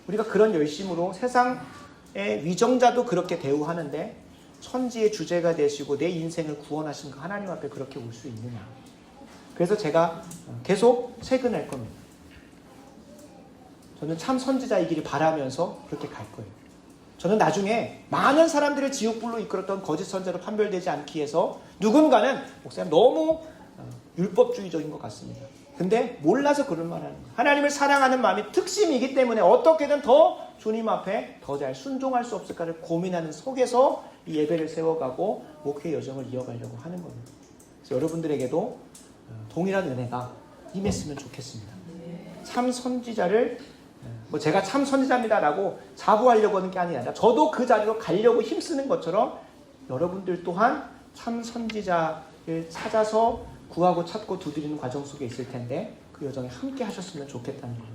우리가 그런 열심으로 세상의 위정자도 그렇게 대우하는데 천지의 주제가 되시고 내 인생을 구원하신 그 하나님 앞에 그렇게 올 수 있느냐. 그래서 제가 계속 세근할 겁니다. 저는 참 선지자이기를 바라면서 그렇게 갈 거예요. 저는 나중에 많은 사람들을 지옥불로 이끌었던 거짓 선지자로 판별되지 않기 위해서, 누군가는 목사님 너무 율법주의적인 것 같습니다. 근데 몰라서 그런 말 하는 거예요. 하나님을 사랑하는 마음이 특심이기 때문에 어떻게든 더 주님 앞에 더 잘 순종할 수 없을까를 고민하는 속에서 이 예배를 세워가고 목회 여정을 이어가려고 하는 겁니다. 그래서 여러분들에게도 동일한 은혜가 임했으면 좋겠습니다. 참 선지자를 제가 참 선지자입니다라고 자부하려고 하는 게 아니라, 저도 그 자리로 가려고 힘쓰는 것처럼 여러분들 또한 참 선지자를 찾아서 구하고 찾고 두드리는 과정 속에 있을 텐데, 그 여정에 함께 하셨으면 좋겠다는 거예요.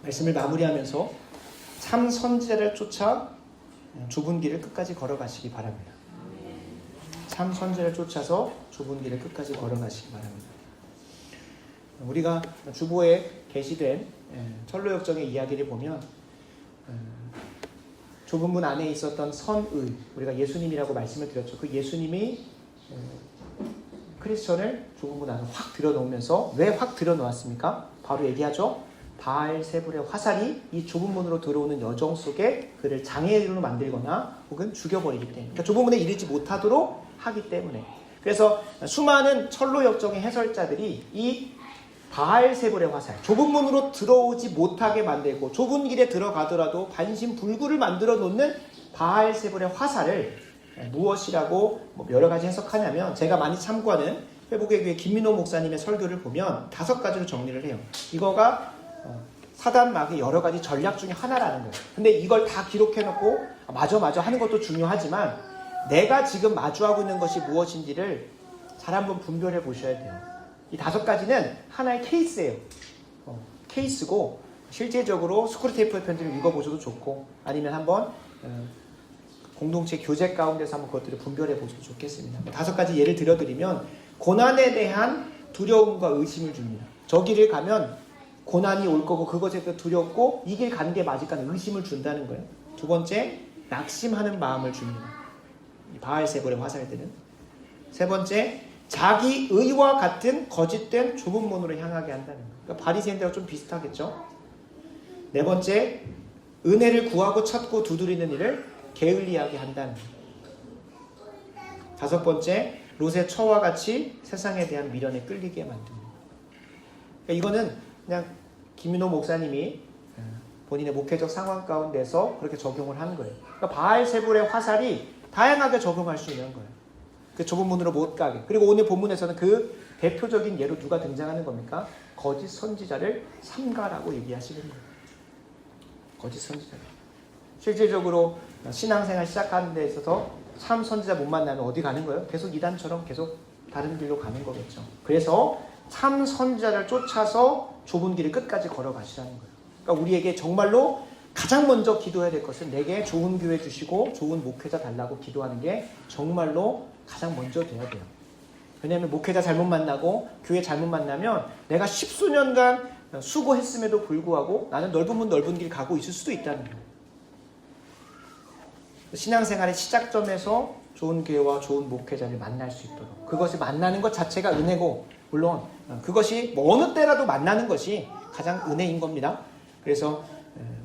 말씀을 마무리하면서 참 선지자를 쫓아 좁은 길을 끝까지 걸어가시기 바랍니다. 참 선지자를 쫓아서 좁은 길을 끝까지 걸어가시기 바랍니다. 우리가 주보에 게시된 철로역정의 이야기를 보면 좁은 문 안에 있었던 선의, 우리가 예수님이라고 말씀을 드렸죠. 그 예수님이 크리스천을 좁은 문 안에 확 들여놓으면서 왜 확 들여놓았습니까? 바로 얘기하죠. 바알세불의 화살이 이 좁은 문으로 들어오는 여정 속에 그를 장애인으로 만들거나 혹은 죽여버리기 때문에, 그러니까 좁은 문에 이르지 못하도록 하기 때문에. 그래서 수많은 철로역정의 해설자들이 이 바알세불의 화살, 좁은 문으로 들어오지 못하게 만들고 좁은 길에 들어가더라도 반신불구를 만들어 놓는 바알세불의 화살을 무엇이라고 여러 가지 해석하냐면, 제가 많이 참고하는 회복의 교회 김민호 목사님의 설교를 보면 5가지로 정리를 해요. 이거가 사단 마귀의 여러 가지 전략 중에 하나라는 거예요. 근데 이걸 다 기록해놓고 마저 하는 것도 중요하지만 내가 지금 마주하고 있는 것이 무엇인지를 잘 한번 분별해 보셔야 돼요. 이 5가지는 하나의 케이스예요. 케이스고 실제적으로 스크루테이프 편지를 읽어보셔도 좋고, 아니면 한번 공동체 교제 가운데서 한번 그것들을 분별해 보셔도 좋겠습니다. 5가지 예를 들어드리면, 고난에 대한 두려움과 의심을 줍니다. 저 길을 가면 고난이 올 거고 그것에 대해 두렵고 이 길 가는 게 맞을까 의심을 준다는 거예요. 2번째, 낙심하는 마음을 줍니다. 이 바알세불의 화살들은. 3번째, 자기 의와 같은 거짓된 좁은 문으로 향하게 한다는 거예요. 그러니까 바리새인들과 좀 비슷하겠죠. 4번째, 은혜를 구하고 찾고 두드리는 일을 게을리하게 한다는 거예요. 5번째, 롯의 처와 같이 세상에 대한 미련에 끌리게 만듭니다. 그러니까 이거는 그냥 김민호 목사님이 본인의 목회적 상황 가운데서 그렇게 적용을 하는 거예요. 그러니까 바알세불의 화살이 다양하게 적용할 수 있는 거예요. 그 좁은 문으로 못 가게. 그리고 오늘 본문에서는 그 대표적인 예로 누가 등장하는 겁니까? 거짓 선지자를 삼가라고 얘기하시는 거예요. 거짓 선지자. 실질적으로 신앙생활 시작하는 데 있어서 참 선지자 못 만나면 어디 가는 거예요? 계속 이단처럼 계속 다른 길로 가는 거겠죠. 그래서 참 선지자를 쫓아서 좁은 길을 끝까지 걸어가시라는 거예요. 그러니까 우리에게 정말로 가장 먼저 기도해야 될 것은 내게 좋은 교회 주시고 좋은 목회자 달라고 기도하는 게 정말로 가장 먼저 돼야 돼요. 왜냐하면 목회자 잘못 만나고 교회 잘못 만나면 내가 십수년간 수고했음에도 불구하고 나는 넓은 문 넓은 길 가고 있을 수도 있다는 거예요. 신앙생활의 시작점에서 좋은 교회와 좋은 목회자를 만날 수 있도록, 그것을 만나는 것 자체가 은혜고, 물론 그것이 어느 때라도 만나는 것이 가장 은혜인 겁니다. 그래서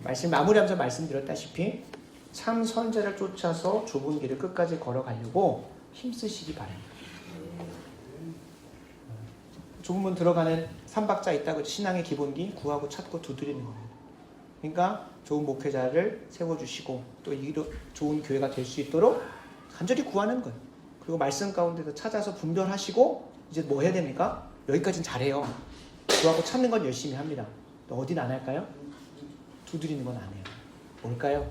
말씀 마무리하면서 말씀드렸다시피 참 선지자를 쫓아서 좁은 길을 끝까지 걸어가려고 힘쓰시기 바랍니다. 좁은 문 들어가는 3박자 있다고 신앙의 기본기 구하고 찾고 두드리는 겁니다. 그러니까 좋은 목회자를 세워주시고 또 좋은 교회가 될 수 있도록 간절히 구하는 거예요. 그리고 말씀 가운데서 찾아서 분별하시고 이제 뭐 해야 됩니까? 여기까지는 잘해요. 구하고 찾는 건 열심히 합니다. 또 어디는 안 할까요? 두드리는 건 안 해요. 뭘까요?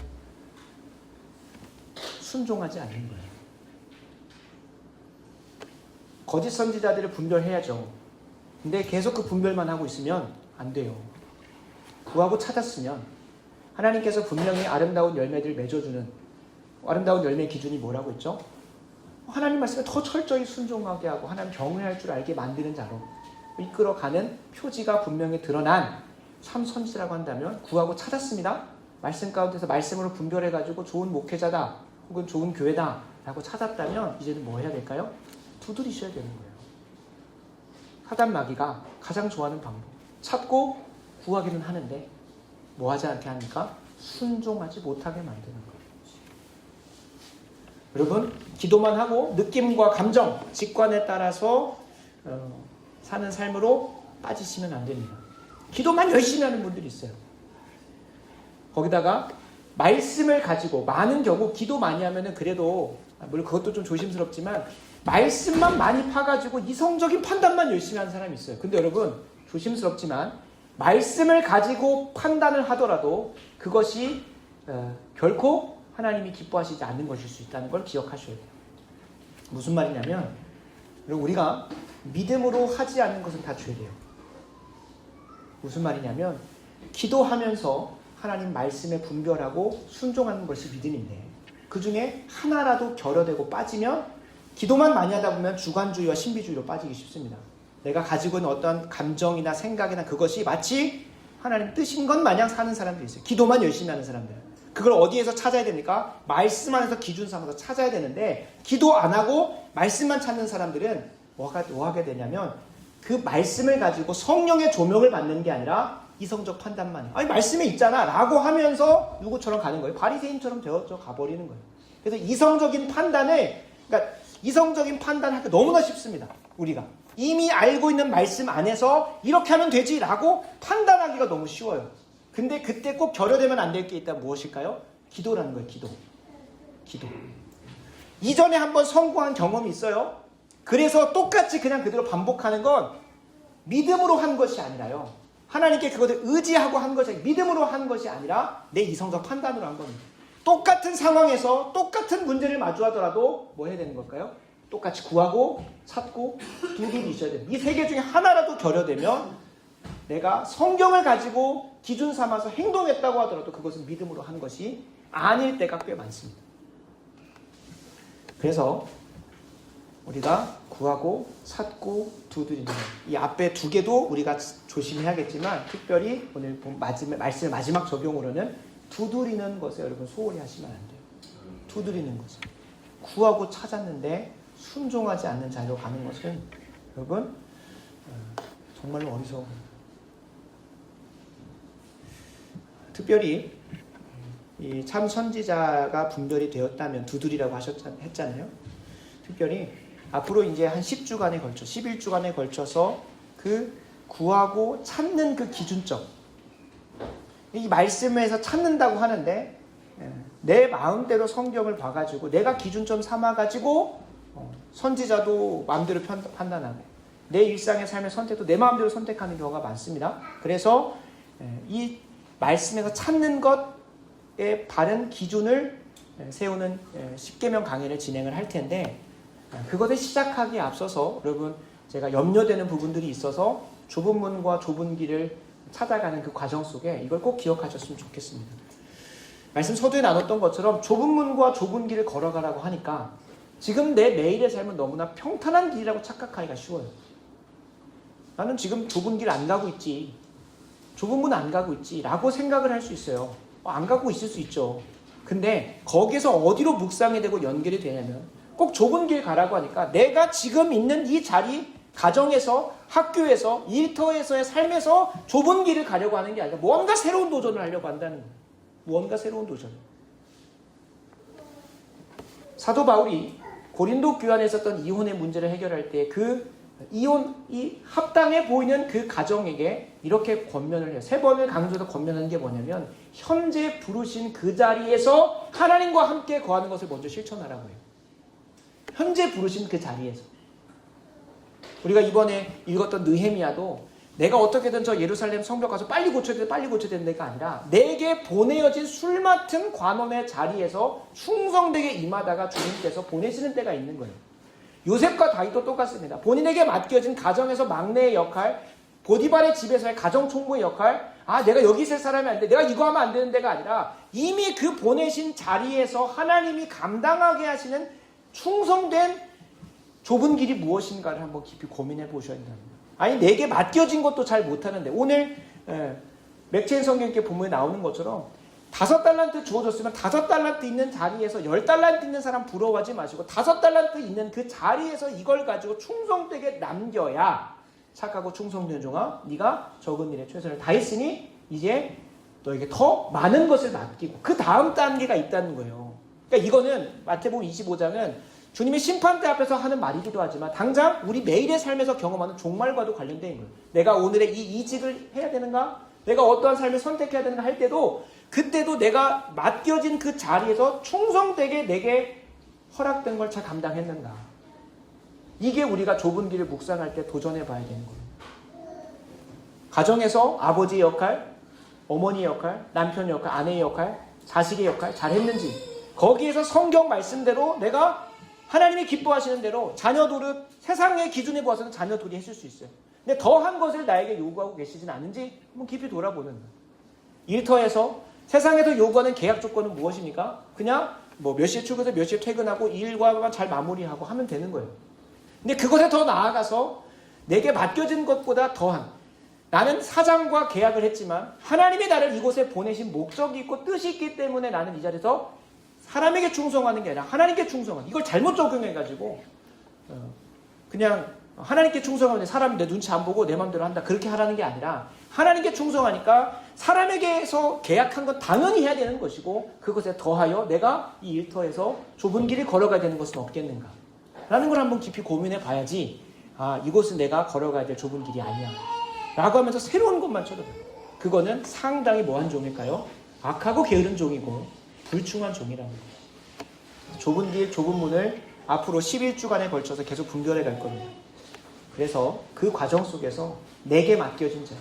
순종하지 않는 거예요. 거짓 선지자들을 분별해야죠. 근데 계속 그 분별만 하고 있으면 안 돼요. 구하고 찾았으면 하나님께서 분명히 아름다운 열매들을 맺어주는, 아름다운 열매의 기준이 뭐라고 했죠? 하나님 말씀에 더 철저히 순종하게 하고 하나님 경외할 줄 알게 만드는 자로 이끌어가는 표지가 분명히 드러난 참 선지자라고 한다면, 구하고 찾았습니다. 말씀 가운데서 말씀으로 분별해가지고 좋은 목회자다 혹은 좋은 교회다 라고 찾았다면 이제는 뭐 해야 될까요? 두드리셔야 되는 거예요. 사단 마귀가 가장 좋아하는 방법, 찾고 구하기는 하는데 뭐 하지 않게 하니까? 순종하지 못하게 만드는 거예요. 여러분, 기도만 하고 느낌과 감정, 직관에 따라서 사는 삶으로 빠지시면 안 됩니다. 기도만 열심히 하는 분들이 있어요. 거기다가 말씀을 가지고 많은 경우 기도 많이 하면은 그래도, 물론 그것도 좀 조심스럽지만 말씀만 많이 파가지고 이성적인 판단만 열심히 하는 사람이 있어요. 근데 여러분, 조심스럽지만 말씀을 가지고 판단을 하더라도 그것이 결코 하나님이 기뻐하시지 않는 것일 수 있다는 걸 기억하셔야 돼요. 무슨 말이냐면 우리가 믿음으로 하지 않는 것은 다 죄래요. 무슨 말이냐면 기도하면서 하나님 말씀에 분별하고 순종하는 것이 믿음인데 그 중에 하나라도 결여되고 빠지면 기도만 많이 하다 보면 주관주의와 신비주의로 빠지기 쉽습니다. 내가 가지고 있는 어떤 감정이나 생각이나 그것이 마치 하나님 뜻인 것 마냥 사는 사람들이 있어요. 기도만 열심히 하는 사람들. 그걸 어디에서 찾아야 됩니까? 말씀 안에서 기준 삼아서 찾아야 되는데 기도 안 하고 말씀만 찾는 사람들은 뭐 하게 되냐면 그 말씀을 가지고 성령의 조명을 받는 게 아니라 이성적 판단만 해요. 아니 말씀에 있잖아 라고 하면서 누구처럼 가는 거예요. 바리새인처럼 되어져 가버리는 거예요. 그래서 이성적인 판단을 그러니까 이성적인 판단하기 너무나 쉽습니다. 우리가 이미 알고 있는 말씀 안에서 이렇게 하면 되지 라고 판단하기가 너무 쉬워요. 근데 그때 꼭 결여되면 안 될 게 있다면 무엇일까요? 기도라는 거예요. 기도. 이전에 한번 성공한 경험이 있어요. 그래서 똑같이 그냥 그대로 반복하는 건 믿음으로 한 것이 아니라요. 하나님께 그것을 의지하고 한 것이 믿음으로 한 것이 아니라 내 이성적 판단으로 한 겁니다. 똑같은 상황에서 똑같은 문제를 마주하더라도 뭐 해야 되는 걸까요? 똑같이 구하고 찾고 두드리셔야 됩니다. 이 세 개 중에 하나라도 결여되면 내가 성경을 가지고 기준 삼아서 행동했다고 하더라도 그것은 믿음으로 한 것이 아닐 때가 꽤 많습니다. 그래서 우리가 구하고 찾고 두드리는 이 앞에 두 개도 우리가 조심해야겠지만 특별히 오늘 말씀의 마지막 적용으로는 두드리는 것에 여러분 소홀히 하시면 안 돼요. 두드리는 것을 구하고 찾았는데 순종하지 않는 자리로 가는 것은 여러분 정말로 어리석어요. 특별히 이 참 선지자가 분별이 되었다면 두드리라고 했잖아요. 특별히 앞으로 이제 한 10주간에 걸쳐 11주간에 걸쳐서 그 구하고 찾는 그 기준점 이 말씀에서 찾는다고 하는데 내 마음대로 성경을 봐가지고 내가 기준점 삼아가지고 선지자도 마음대로 판단하고 내 일상의 삶의 선택도 내 마음대로 선택하는 경우가 많습니다. 그래서 이 말씀에서 찾는 것에 바른 기준을 세우는 10계명 강의를 진행을 할 텐데 그것을 시작하기에 앞서서 여러분 제가 염려되는 부분들이 있어서 좁은 문과 좁은 길을 찾아가는 그 과정 속에 이걸 꼭 기억하셨으면 좋겠습니다. 말씀 서두에 나눴던 것처럼 좁은 문과 좁은 길을 걸어가라고 하니까 지금 내 매일의 삶은 너무나 평탄한 길이라고 착각하기가 쉬워요. 나는 지금 좁은 길 안 가고 있지. 좁은 문 안 가고 있지 라고 생각을 할 수 있어요. 안 가고 있을 수 있죠. 근데 거기서 어디로 묵상이 되고 연결이 되냐면 꼭 좁은 길 가라고 하니까 내가 지금 있는 이 자리 가정에서 학교에서 일터에서의 삶에서 좁은 길을 가려고 하는 게 아니라 무언가 새로운 도전을 하려고 한다는 거예요. 무언가 새로운 도전. 사도 바울이 고린도 교회에 있었던 이혼의 문제를 해결할 때 그 이혼이 합당해 보이는 그 가정에게 이렇게 권면을 해요. 3번을 강조해서 권면하는 게 뭐냐면 현재 부르신 그 자리에서 하나님과 함께 거하는 것을 먼저 실천하라고 해요. 현재 부르신 그 자리에서. 우리가 이번에 읽었던 느헤미야도 내가 어떻게든 저 예루살렘 성벽 가서 빨리 고쳐야 되는 데가 아니라 내게 보내어진 술 맡은 관원의 자리에서 충성되게 임하다가 주님께서 보내시는 때가 있는 거예요. 요셉과 다윗도 똑같습니다. 본인에게 맡겨진 가정에서 막내의 역할, 보디발의 집에서의 가정총무의 역할, 내가 여기 있을 사람이 아닌데 내가 이거 하면 안 되는 데가 아니라 이미 그 보내신 자리에서 하나님이 감당하게 하시는 충성된 좁은 길이 무엇인가를 한번 깊이 고민해 보셔야 된답니다. 아니 내게 맡겨진 것도 잘 못하는데 오늘 맥체인 성경께 본문에 나오는 것처럼 5달란트 주어졌으면 5달란트 있는 자리에서 10달란트 있는 사람 부러워하지 마시고 5달란트 있는 그 자리에서 이걸 가지고 충성되게 남겨야 착하고 충성된 종아 네가 적은 일에 최선을 다했으니 이제 너에게 더 많은 것을 맡기고 그 다음 단계가 있다는 거예요. 그러니까 이거는 마태복음 25장은 주님의 심판대 앞에서 하는 말이기도 하지만 당장 우리 매일의 삶에서 경험하는 종말과도 관련된 거예요. 내가 오늘의 이 이직을 해야 되는가? 내가 어떠한 삶을 선택해야 되는가 할 때도 그때도 내가 맡겨진 그 자리에서 충성되게 내게 허락된 걸 잘 감당했는가? 이게 우리가 좁은 길을 묵상할 때 도전해 봐야 되는 거예요. 가정에서 아버지의 역할, 어머니의 역할, 남편의 역할, 아내의 역할, 자식의 역할 잘했는지 거기에서 성경 말씀대로 내가 하나님이 기뻐하시는 대로 자녀 노릇 세상의 기준에 보아서는 자녀 도리 했을 수 있어요. 근데 더한 것을 나에게 요구하고 계시진 않은지 한번 깊이 돌아보는 거예요. 일터에서 세상에서 요구하는 계약 조건은 무엇입니까? 그냥 뭐 몇 시에 출근해서 몇 시에 퇴근하고 일과만 잘 마무리하고 하면 되는 거예요. 근데 그것에 더 나아가서 내게 맡겨진 것보다 더한, 나는 사장과 계약을 했지만 하나님이 나를 이곳에 보내신 목적이 있고 뜻이 있기 때문에 나는 이 자리에서 사람에게 충성하는 게 아니라 하나님께 충성하는, 이걸 잘못 적용해가지고 그냥 하나님께 충성하는데 사람이 내 눈치 안 보고 내 마음대로 한다, 그렇게 하라는 게 아니라 하나님께 충성하니까 사람에게서 계약한 건 당연히 해야 되는 것이고 그것에 더하여 내가 이 일터에서 좁은 길을 걸어가야 되는 것은 없겠는가 라는 걸 한번 깊이 고민해 봐야지, 아, 이곳은 내가 걸어가야 될 좁은 길이 아니야 라고 하면서 새로운 것만 쳐다봐요. 그거는 상당히 뭐한 종일까요? 악하고 게으른 종이고 불충한 종이라는 거예요. 좁은 길, 좁은 문을 앞으로 11주간에 걸쳐서 계속 분별해 갈 겁니다. 그래서 그 과정 속에서 내게 맡겨진 자,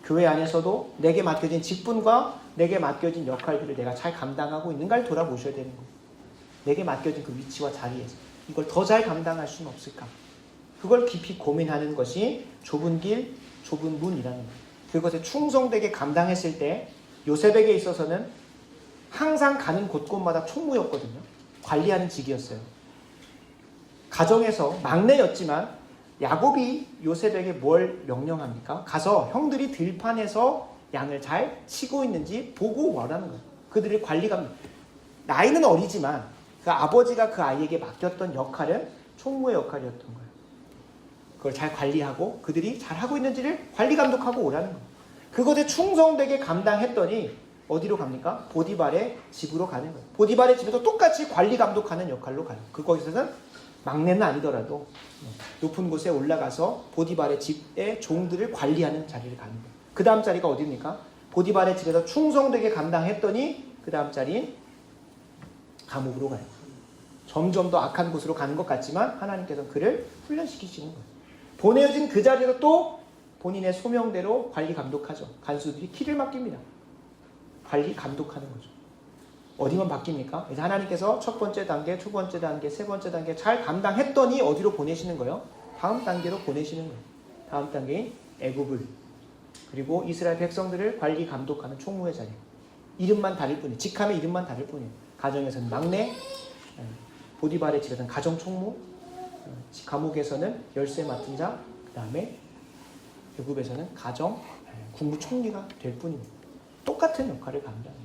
교회 안에서도 내게 맡겨진 직분과 내게 맡겨진 역할들을 내가 잘 감당하고 있는가를 돌아보셔야 되는 거예요. 내게 맡겨진 그 위치와 자리에서 이걸 더 잘 감당할 수는 없을까? 그걸 깊이 고민하는 것이 좁은 길, 좁은 문이라는 거예요. 그것에 충성되게 감당했을 때 요셉에게 있어서는 항상 가는 곳곳마다 총무였거든요. 관리하는 직이었어요. 가정에서 막내였지만 야곱이 요셉에게 뭘 명령합니까? 가서 형들이 들판에서 양을 잘 치고 있는지 보고 오라는 거예요. 그들을 관리가, 나이는 어리지만 그 아버지가 그 아이에게 맡겼던 역할은 총무의 역할이었던 거예요. 그걸 잘 관리하고 그들이 잘하고 있는지를 관리 감독하고 오라는 거예요. 그것에 충성되게 감당했더니 어디로 갑니까? 보디발의 집으로 가는 거예요. 보디발의 집에도 똑같이 관리 감독하는 역할로 가요. 거기서는 막내는 아니더라도 높은 곳에 올라가서 보디발의 집의 종들을 관리하는 자리를 가는 거예요. 그 다음 자리가 어디입니까? 보디발의 집에서 충성되게 감당했더니 그 다음 자리인 감옥으로 가요. 점점 더 악한 곳으로 가는 것 같지만 하나님께서는 그를 훈련시키시는 거예요. 보내어진 그 자리에서 또 본인의 소명대로 관리 감독하죠. 간수들이 키를 맡깁니다. 관리 감독하는 거죠. 어디만 바뀝니까? 그래서 하나님께서 첫 번째 단계, 두 번째 단계, 세 번째 단계 잘 감당했더니 어디로 보내시는 거예요? 다음 단계로 보내시는 거예요. 다음 단계인 애굽을, 그리고 이스라엘 백성들을 관리 감독하는 총무의 자리. 이름만 다를 뿐이에요. 직함의 이름만 다를 뿐이에요. 가정에서는 막내, 보디발의 집에서는 가정 총무, 감옥에서는 열쇠 맡은 자, 그 다음에 애굽에서는 가정 국무총리가 될 뿐입니다. 똑같은 역할을 감당해요.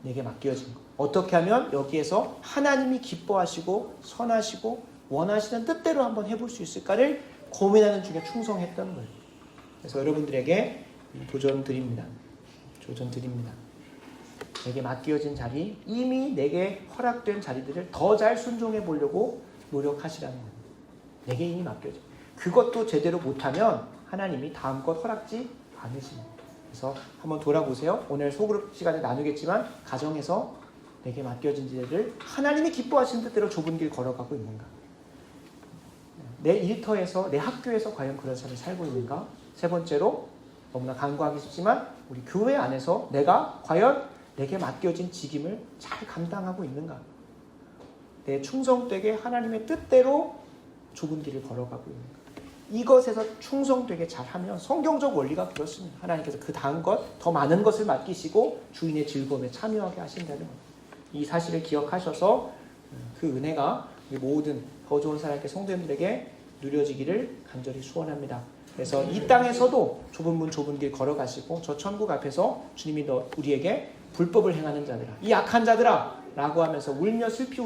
내게 맡겨진 것. 어떻게 하면 여기에서 하나님이 기뻐하시고 선하시고 원하시는 뜻대로 한번 해볼 수 있을까를 고민하는 중에 충성했던 거예요. 그래서 여러분들에게 도전 드립니다. 내게 맡겨진 자리, 이미 내게 허락된 자리들을 더 잘 순종해 보려고 노력하시라는 거예요. 내게 이미 맡겨져. 그것도 제대로 못하면 하나님이 다음 것 허락지 않으십니다. 그래서 한번 돌아보세요. 오늘 소그룹 시간에 나누겠지만 가정에서 내게 맡겨진 일을 하나님이 기뻐하시는 뜻대로 좁은 길 걸어가고 있는가? 내 일터에서, 내 학교에서 과연 그런 삶을 살고 있는가? 세 번째로, 너무나 간과하기 쉽지만 우리 교회 안에서 내가 과연 내게 맡겨진 직임을 잘 감당하고 있는가? 내 충성되게 하나님의 뜻대로 좁은 길을 걸어가고 있는가? 이것에서 충성되게 잘하면 성경적 원리가 그렇습니다. 하나님께서 그 다음 것, 더 많은 것을 맡기시고 주인의 즐거움에 참여하게 하신다는 것. 이 사실을 기억하셔서 그 은혜가 우리 모든 더 좋은 사람께 성도님들에게 누려지기를 간절히 소원합니다. 그래서 이 땅에서도 좁은 문 좁은 길 걸어가시고 저 천국 앞에서 주님이 우리에게 불법을 행하는 자들아, 이 악한 자들아 라고 하면서 울며 슬피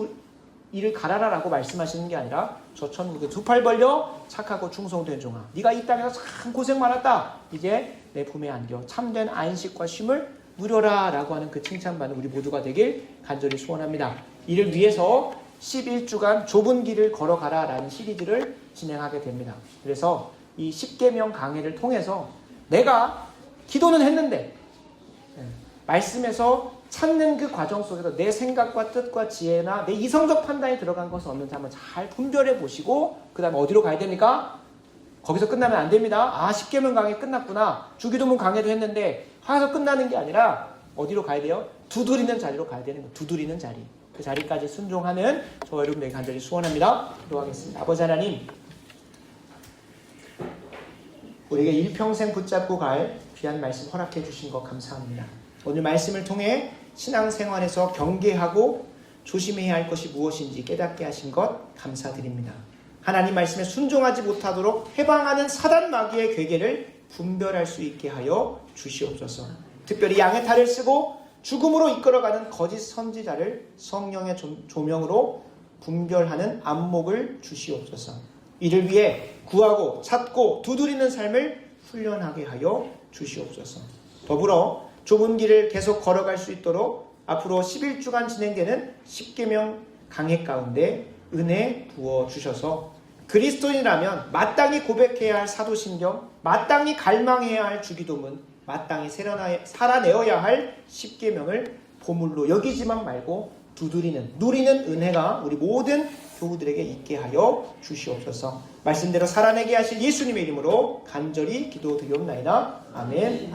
이를 갈아라 라고 말씀하시는 게 아니라 저 천국에 두 팔 벌려 착하고 충성된 종아, 네가 이 땅에서 참 고생 많았다, 이제 내 품에 안겨 참된 안식과 쉼을 누려라 라고 하는 그 칭찬받는 우리 모두가 되길 간절히 소원합니다. 이를 위해서 11주간 좁은 길을 걸어가라 라는 시리즈를 진행하게 됩니다. 그래서 이 10계명 강해를 통해서 내가 기도는 했는데 말씀에서 찾는 그 과정 속에서 내 생각과 뜻과 지혜나 내 이성적 판단이 들어간 것은 없는지 한번 잘 분별해 보시고 그 다음에 어디로 가야 됩니까? 거기서 끝나면 안 됩니다. 아, 10계명 강해 끝났구나. 주기도문 강해도 했는데 하여서 끝나는 게 아니라 어디로 가야 돼요? 두드리는 자리로 가야 되는 거예요. 두드리는 자리. 그 자리까지 순종하는 저와 여러분에게 간절히 소원합니다. 기도하겠습니다. 아버지 하나님, 우리에게 일평생 붙잡고 갈 귀한 말씀 허락해 주신 것 감사합니다. 오늘 말씀을 통해 신앙생활에서 경계하고 조심해야 할 것이 무엇인지 깨닫게 하신 것 감사드립니다. 하나님 말씀에 순종하지 못하도록 해방하는 사단 마귀의 괴계를 분별할 수 있게 하여 주시옵소서. 특별히 양의 탈을 쓰고 죽음으로 이끌어가는 거짓 선지자를 성령의 조명으로 분별하는 안목을 주시옵소서. 이를 위해 구하고 찾고 두드리는 삶을 훈련하게 하여 주시옵소서. 더불어 좁은 길을 계속 걸어갈 수 있도록 앞으로 11주간 진행되는 십계명 강해 가운데 은혜 부어 주셔서 그리스도인이라면 마땅히 고백해야 할 사도신경, 마땅히 갈망해야 할 주기도문, 마땅히 살아내어야 할 십계명을 보물로 여기지만 말고 두드리는, 누리는 은혜가 우리 모든 교우들에게 있게 하여 주시옵소서. 말씀대로 살아내게 하실 예수님의 이름으로 간절히 기도드리옵나이다. 아멘. 아멘.